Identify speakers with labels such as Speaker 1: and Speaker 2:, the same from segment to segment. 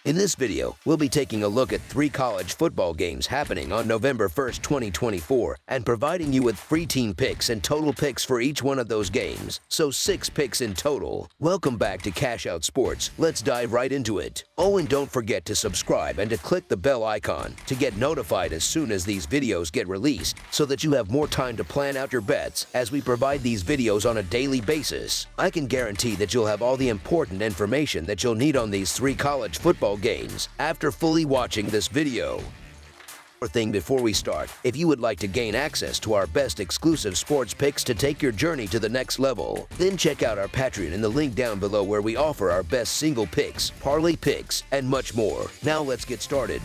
Speaker 1: In this video, we'll be taking a look at 3 college football games happening on November 1st, 2024, and providing you with free team picks and total picks for each one of those games, so 6 picks in total. Welcome back to Cash Out Sports. Let's dive right into it. Oh, and don't forget to subscribe and to click the bell icon to get notified as soon as these videos get released, so that you have more time to plan out your bets as we provide these videos on a daily basis. I can guarantee that you'll have all the important information that you'll need on these 3 college football games after fully watching this video. One thing before we start, if you would like to gain access to our best exclusive sports picks to take your journey to the next level, then check out our Patreon in the link down below where we offer our best single picks, parlay picks, and much more. Now let's get started.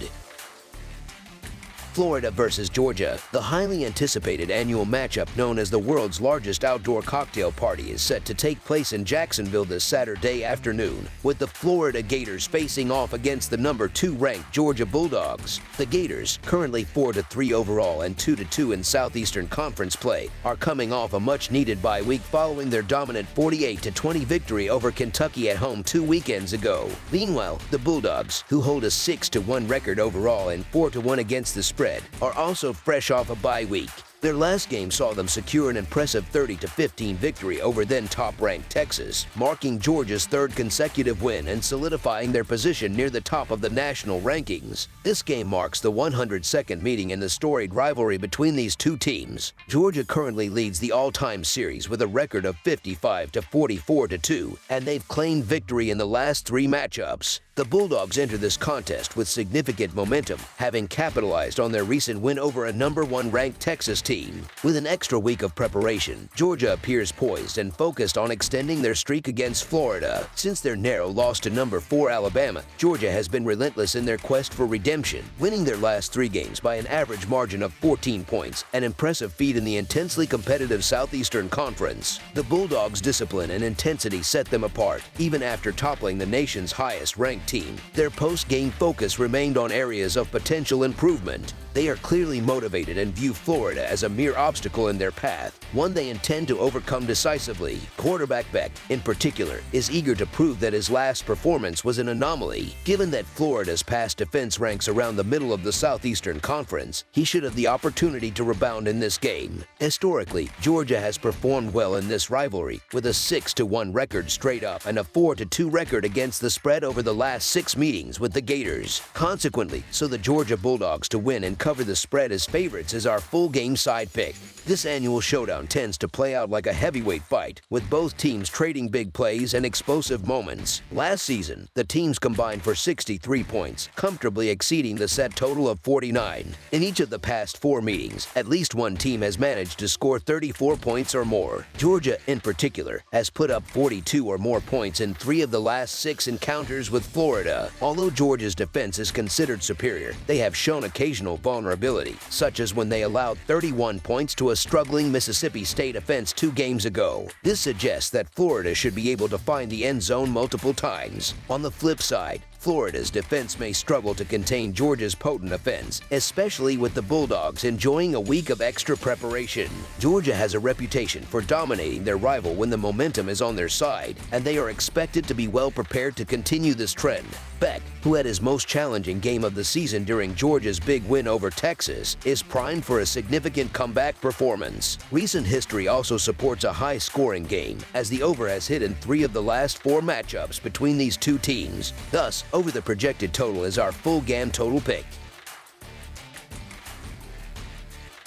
Speaker 1: Florida versus Georgia. The highly anticipated annual matchup known as the world's largest outdoor cocktail party is set to take place in Jacksonville this Saturday afternoon, with the Florida Gators facing off against the number 2 ranked Georgia Bulldogs. The Gators, currently 4-3 overall and 2-2 in Southeastern Conference play, are coming off a much-needed bye week following their dominant 48-20 victory over Kentucky at home 2 weekends ago. Meanwhile, the Bulldogs, who hold a 6-1 record overall and 4-1 against the spread, are also fresh off a bye week. Their last game saw them secure an impressive 30-15 victory over then top-ranked Texas, marking Georgia's 3rd consecutive win and solidifying their position near the top of the national rankings. This game marks the 102nd meeting in the storied rivalry between these two teams. Georgia currently leads the all-time series with a record of 55-44-2, and they've claimed victory in the last 3 matchups. The Bulldogs enter this contest with significant momentum, having capitalized on their recent win over a number 1 ranked Texas team. With an extra week of preparation, Georgia appears poised and focused on extending their streak against Florida. Since their narrow loss to number 4 Alabama, Georgia has been relentless in their quest for redemption, winning their last 3 games by an average margin of 14 points, an impressive feat in the intensely competitive Southeastern Conference. The Bulldogs' discipline and intensity set them apart, even after toppling the nation's highest-ranked team. Their post-game focus remained on areas of potential improvement. They are clearly motivated and view Florida as a mere obstacle in their path, one they intend to overcome decisively. Quarterback Beck, in particular, is eager to prove that his last performance was an anomaly. Given that Florida's pass defense ranks around the middle of the Southeastern Conference, he should have the opportunity to rebound in this game. Historically, Georgia has performed well in this rivalry, with a 6-1 record straight up and a 4-2 record against the spread over the last 6 meetings with the Gators. Consequently, so the Georgia Bulldogs to win and cover the spread as favorites is our full game side pick. This annual showdown tends to play out like a heavyweight fight, with both teams trading big plays and explosive moments. Last season, the teams combined for 63 points, comfortably exceeding the set total of 49. In each of the past 4 meetings, at least one team has managed to score 34 points or more. Georgia, in particular, has put up 42 or more points in 3 of the last 6 encounters with Florida. Although Georgia's defense is considered superior, they have shown occasional vulnerability, such as when they allowed 31 points to a struggling Mississippi State offense 2 games ago. This suggests that Florida should be able to find the end zone multiple times. On the flip side, Florida's defense may struggle to contain Georgia's potent offense, especially with the Bulldogs enjoying a week of extra preparation. Georgia has a reputation for dominating their rival when the momentum is on their side, and they are expected to be well prepared to continue this trend. Beck, who had his most challenging game of the season during Georgia's big win over Texas, is primed for a significant comeback performance. Recent history also supports a high-scoring game, as the over has hit in 3 of the last 4 matchups between these 2 teams. Thus, over the projected total is our full game total pick.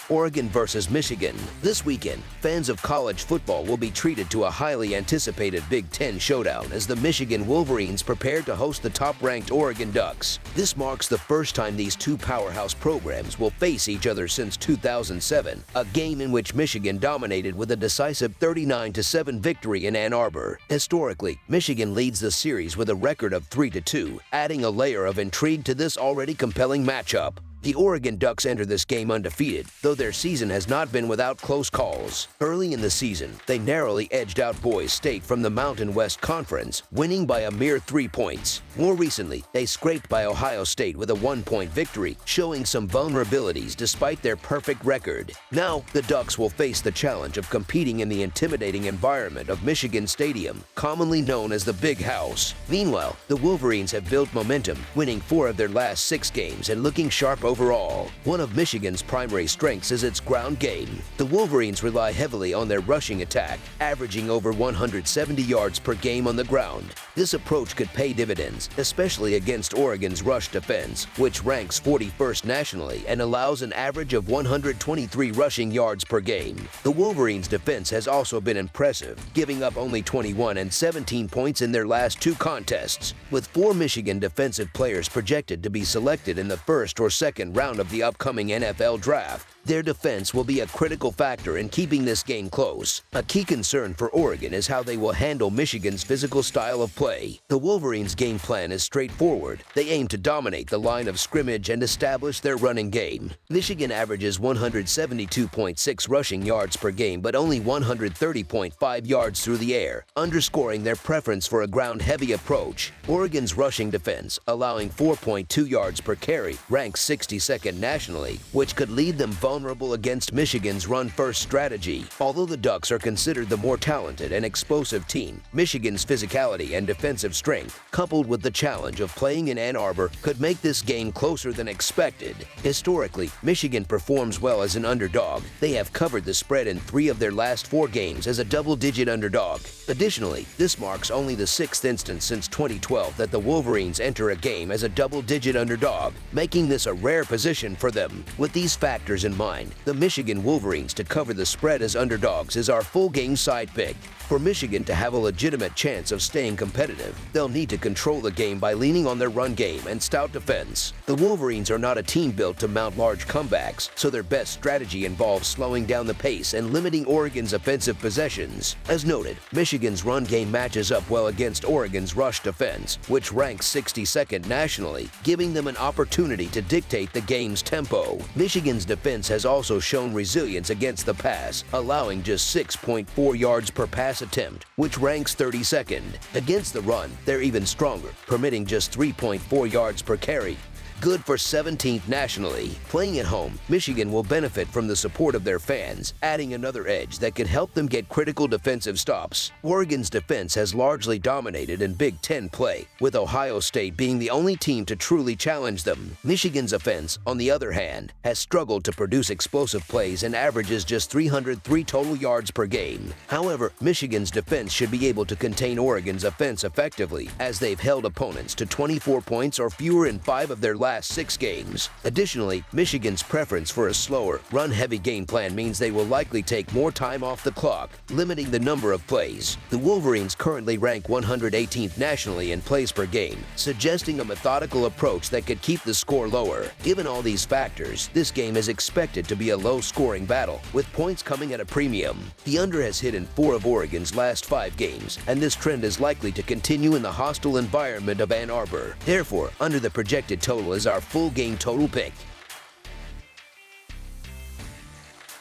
Speaker 1: Oregon versus Michigan. This weekend, fans of college football will be treated to a highly anticipated Big Ten showdown as the Michigan Wolverines prepare to host the top-ranked Oregon Ducks. This marks the first time these 2 powerhouse programs will face each other since 2007, a game in which Michigan dominated with a decisive 39-7 victory in Ann Arbor. Historically, Michigan leads the series with a record of 3-2, adding a layer of intrigue to this already compelling matchup. The Oregon Ducks enter this game undefeated, though their season has not been without close calls. Early in the season, they narrowly edged out Boise State from the Mountain West Conference, winning by a mere 3 points. More recently, they scraped by Ohio State with a 1-point victory, showing some vulnerabilities despite their perfect record. Now, the Ducks will face the challenge of competing in the intimidating environment of Michigan Stadium, commonly known as the Big House. Meanwhile, the Wolverines have built momentum, winning 4 of their last 6 games and looking sharp overall. One of Michigan's primary strengths is its ground game. The Wolverines rely heavily on their rushing attack, averaging over 170 yards per game on the ground. This approach could pay dividends, especially against Oregon's rush defense, which ranks 41st nationally and allows an average of 123 rushing yards per game. The Wolverines' defense has also been impressive, giving up only 21 and 17 points in their last 2 contests. With 4 Michigan defensive players projected to be selected in the first or second round of the upcoming NFL draft, their defense will be a critical factor in keeping this game close. A key concern for Oregon is how they will handle Michigan's physical style of play. The Wolverines' game plan is straightforward. They aim to dominate the line of scrimmage and establish their running game. Michigan averages 172.6 rushing yards per game, but only 130.5 yards through the air, underscoring their preference for a ground-heavy approach. Oregon's rushing defense, allowing 4.2 yards per carry, ranks 62nd nationally, which could leave them vulnerable against Michigan's run-first strategy. Although the Ducks are considered the more talented and explosive team, Michigan's physicality and defensive strength, coupled with the challenge of playing in Ann Arbor, could make this game closer than expected. Historically, Michigan performs well as an underdog. They have covered the spread in 3 of their last 4 games as a double-digit underdog. Additionally, this marks only the 6th instance since 2012 that the Wolverines enter a game as a double-digit underdog, making this a rare position for them. With these factors in mind, the Michigan Wolverines to cover the spread as underdogs is our full game side pick. For Michigan to have a legitimate chance of staying competitive, they'll need to control the game by leaning on their run game and stout defense. The Wolverines are not a team built to mount large comebacks, so their best strategy involves slowing down the pace and limiting Oregon's offensive possessions. As noted, Michigan's run game matches up well against Oregon's rush defense, which ranks 62nd nationally, giving them an opportunity to dictate the game's tempo. Michigan's defense has also shown resilience against the pass, allowing just 6.4 yards per pass attempt, which ranks 32nd. Against the run, they're even stronger, permitting just 3.4 yards per carry, good for 17th nationally. Playing at home, Michigan will benefit from the support of their fans, adding another edge that could help them get critical defensive stops. Oregon's defense has largely dominated in Big Ten play, with Ohio State being the only team to truly challenge them. Michigan's offense, on the other hand, has struggled to produce explosive plays and averages just 303 total yards per game. However, Michigan's defense should be able to contain Oregon's offense effectively, as they've held opponents to 24 points or fewer in 5 of their last 6 games. Additionally, Michigan's preference for a slower, run-heavy game plan means they will likely take more time off the clock, limiting the number of plays. The Wolverines currently rank 118th nationally in plays per game, suggesting a methodical approach that could keep the score lower. Given all these factors, this game is expected to be a low-scoring battle, with points coming at a premium. The under has hit in 4 of Oregon's last 5 games, and this trend is likely to continue in the hostile environment of Ann Arbor. Therefore, under the projected total is our full game total pick.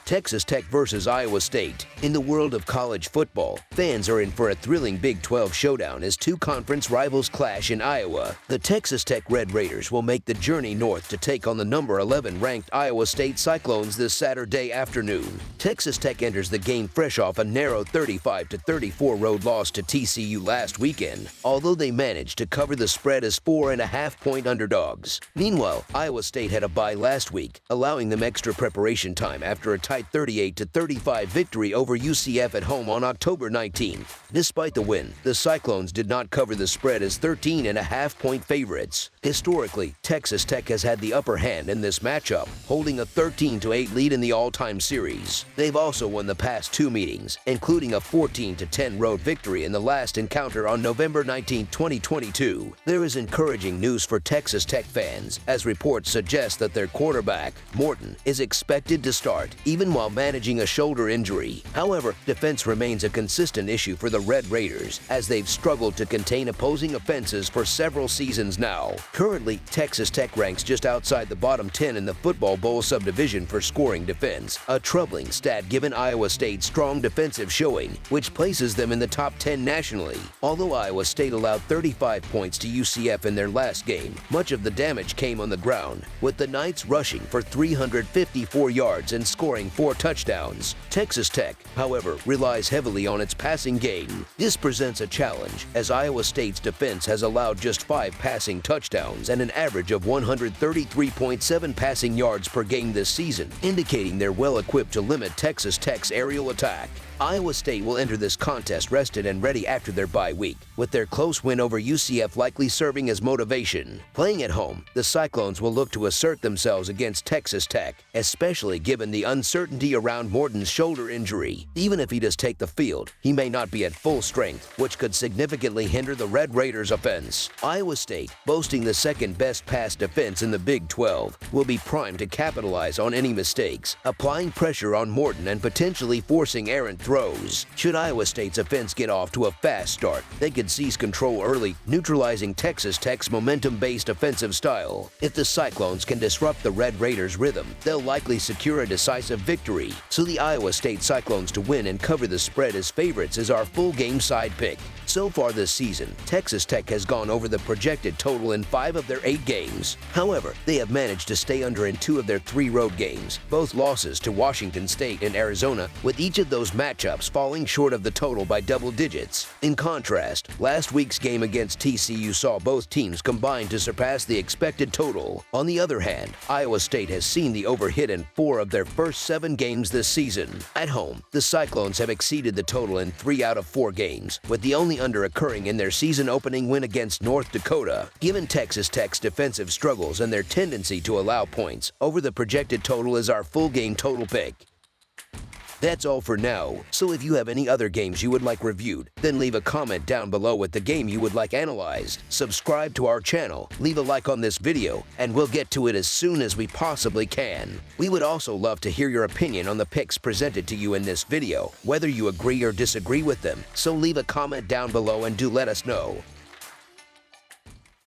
Speaker 1: Texas Tech versus Iowa State. In the world of college football, fans are in for a thrilling Big 12 showdown as 2 conference rivals clash in Iowa. The Texas Tech Red Raiders will make the journey north to take on the number 11 ranked Iowa State Cyclones this Saturday afternoon. Texas Tech enters the game fresh off a narrow 35-34 road loss to TCU last weekend, although they managed to cover the spread as 4.5-point underdogs. Meanwhile, Iowa State had a bye last week, allowing them extra preparation time after a tight 38-35 victory over UCF at home on October 19th. Despite the win, the Cyclones did not cover the spread as 13.5-point favorites. Historically, Texas Tech has had the upper hand in this matchup, holding a 13-8 lead in the all-time series. They've also won the past 2 meetings, including a 14-10 road victory in the last encounter on November 19, 2022. There is encouraging news for Texas Tech fans, as reports suggest that their quarterback, Morton, is expected to start, even even while managing a shoulder injury. However, defense remains a consistent issue for the Red Raiders, as they've struggled to contain opposing offenses for several seasons now. Currently, Texas Tech ranks just outside the bottom 10 in the Football Bowl subdivision for scoring defense, a troubling stat given Iowa State's strong defensive showing, which places them in the top 10 nationally. Although Iowa State allowed 35 points to UCF in their last game, much of the damage came on the ground, with the Knights rushing for 354 yards and scoring 4 touchdowns. Texas Tech, however, relies heavily on its passing game. This presents a challenge, as Iowa State's defense has allowed just 5 passing touchdowns and an average of 133.7 passing yards per game this season, indicating they're well equipped to limit Texas Tech's aerial attack. Iowa State will enter this contest rested and ready after their bye week, with their close win over UCF likely serving as motivation. Playing at home, the Cyclones will look to assert themselves against Texas Tech, especially given the uncertainty around Morton's shoulder injury. Even if he does take the field, he may not be at full strength, which could significantly hinder the Red Raiders' offense. Iowa State, boasting the second-best pass defense in the Big 12, will be primed to capitalize on any mistakes, applying pressure on Morton and potentially forcing errant throws. Should Iowa State's offense get off to a fast start, they could seize control early, neutralizing Texas Tech's momentum-based offensive style. If the Cyclones can disrupt the Red Raiders' rhythm, they'll likely secure a decisive victory. So the Iowa State Cyclones to win and cover the spread as favorites is our full game side pick. So far this season, Texas Tech has gone over the projected total in 5 of their 8 games. However, they have managed to stay under in 2 of their 3 road games, both losses to Washington State and Arizona, with each of those matchups falling short of the total by double digits. In contrast, last week's game against TCU saw both teams combine to surpass the expected total. On the other hand, Iowa State has seen the over-hit in 4 of their first 7 games this season. At home, the Cyclones have exceeded the total in 3 out of 4 games, with the only under occurring in their season-opening win against North Dakota. Given Texas Tech's defensive struggles and their tendency to allow points, over the projected total is our full game total pick. That's all for now, so if you have any other games you would like reviewed, then leave a comment down below with the game you would like analyzed. Subscribe to our channel, leave a like on this video, and we'll get to it as soon as we possibly can. We would also love to hear your opinion on the picks presented to you in this video, whether you agree or disagree with them, so leave a comment down below and do let us know.